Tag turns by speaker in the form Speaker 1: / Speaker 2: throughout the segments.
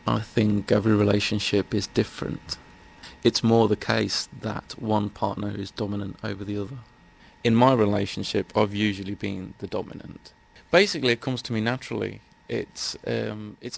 Speaker 1: I think every relationship is different. It's more the case that one partner is dominant over the other. In my relationship, I've usually been the dominant. Basically, it comes to me naturally. It's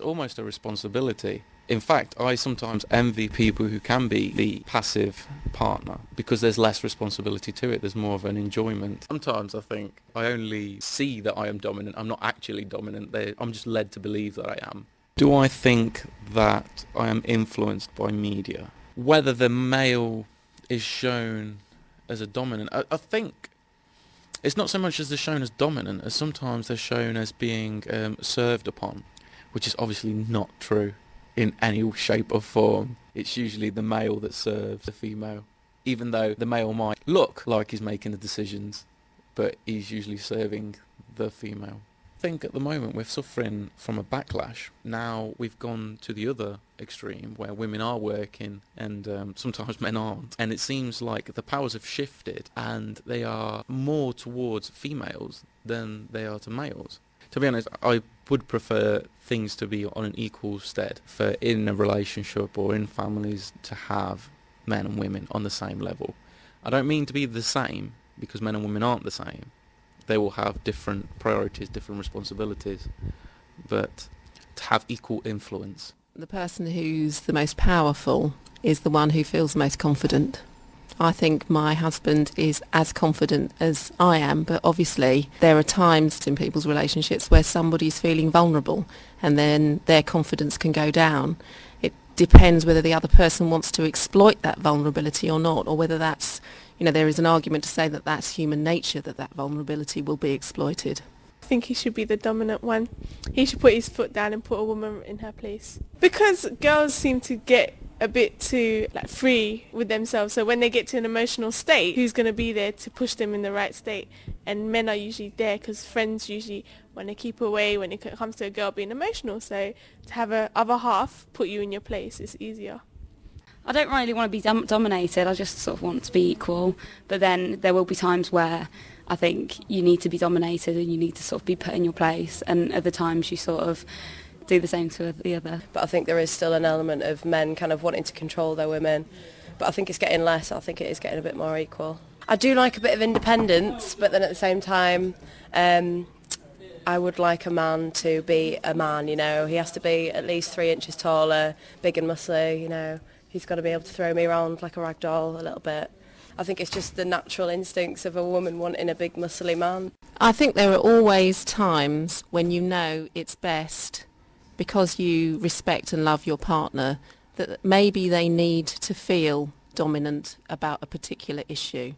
Speaker 1: almost a responsibility. In fact, I sometimes envy people who can be the passive partner because there's less responsibility to it. There's more of an enjoyment. Sometimes I think I only see that I am dominant. I'm not actually dominant. I'm just led to believe that I am. Do I think that I am influenced by media? Whether the male is shown as a dominant, I think it's not so much as they're shown as dominant as sometimes they're shown as being served upon, which is obviously not true in any shape or form. It's usually the male that serves the female, even though the male might look like he's making the decisions, but he's usually serving the female. I think at the moment we're suffering from a backlash. Now we've gone to the other extreme where women are working and sometimes men aren't, and it seems like the powers have shifted and they are more towards females than they are to males. To be honest, I would prefer things to be on an equal stead for in a relationship or in families to have men and women on the same level. I don't mean to be the same, because men and women aren't the same. They will have different priorities, different responsibilities, but to have equal influence.
Speaker 2: The person who's the most powerful is the one who feels most confident. I think my husband is as confident as I am, but obviously there are times in people's relationships where somebody's feeling vulnerable and then their confidence can go down. It depends whether the other person wants to exploit that vulnerability or not, or whether that's, there is an argument to say that that's human nature, that vulnerability will be exploited.
Speaker 3: I think he should be the dominant one. He should put his foot down and put a woman in her place. Because girls seem to get a bit too free with themselves, so when they get to an emotional state, who's going to be there to push them in the right state? And men are usually there because friends usually want to keep away when it comes to a girl being emotional, so to have a other half put you in your place is easier.
Speaker 4: I don't really want to be dominated, I just sort of want to be equal, but then there will be times where I think you need to be dominated and you need to sort of be put in your place, and other times you sort of do the same to the other.
Speaker 5: But I think there is still an element of men kind of wanting to control their women, but I think it's getting less. I think it is getting a bit more equal. I do like a bit of independence, but then at the same time I would like a man to be a man, he has to be at least 3 inches taller, big and muscly, he's got to be able to throw me around like a rag doll a little bit. I think it's just the natural instincts of a woman wanting a big muscly man.
Speaker 2: I think there are always times when it's best, because you respect and love your partner, that maybe they need to feel dominant about a particular issue.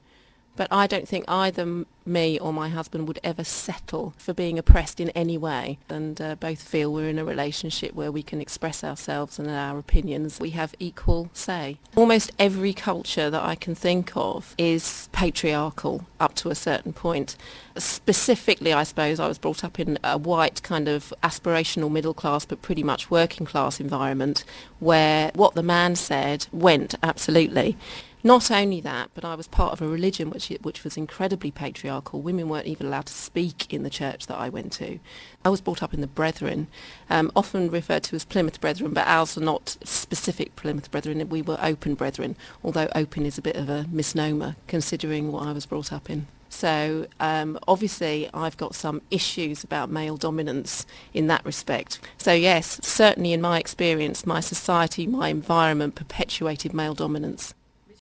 Speaker 2: But I don't think either me or my husband would ever settle for being oppressed in any way, and both feel we're in a relationship where we can express ourselves and our opinions. We have equal say. Almost every culture that I can think of is patriarchal up to a certain point. Specifically, I suppose, I was brought up in a white kind of aspirational middle class but pretty much working class environment where what the man said went absolutely. Not only that, but I was part of a religion which was incredibly patriarchal. Women weren't even allowed to speak in the church that I went to. I was brought up in the Brethren, often referred to as Plymouth Brethren, but ours are not specific Plymouth Brethren. We were Open Brethren, although open is a bit of a misnomer considering what I was brought up in. So obviously I've got some issues about male dominance in that respect. So yes, certainly in my experience, my society, my environment perpetuated male dominance.